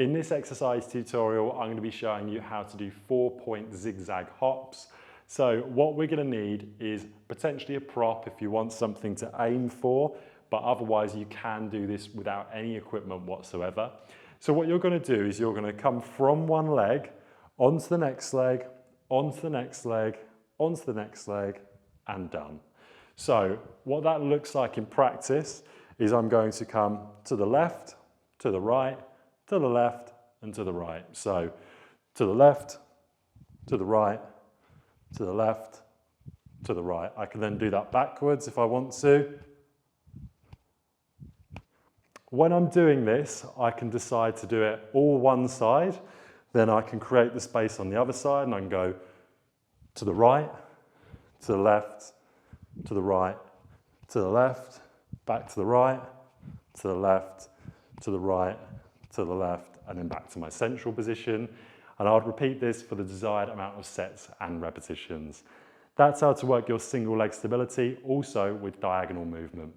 In this exercise tutorial, I'm going to be showing you how to do 4-point zigzag hops. So what we're going to need is potentially a prop if you want something to aim for, but otherwise you can do this without any equipment whatsoever. So what you're going to do is you're going to come from one leg, onto the next leg, onto the next leg, onto the next leg, and done. So what that looks like in practice is I'm going to come to the left, to the right, to the left, and to the right. So to the left, to the right, to the left, to the right. I can then do that backwards if I want to. When I'm doing this, I can decide to do it all one side. Then I can create the space on the other side and I can go to the right, to the left, to the right, to the left, back to the right, to the left, to the right, to the left, and then back to my central position. And I would repeat this for the desired amount of sets and repetitions. That's how to work your single leg stability, also with diagonal movement.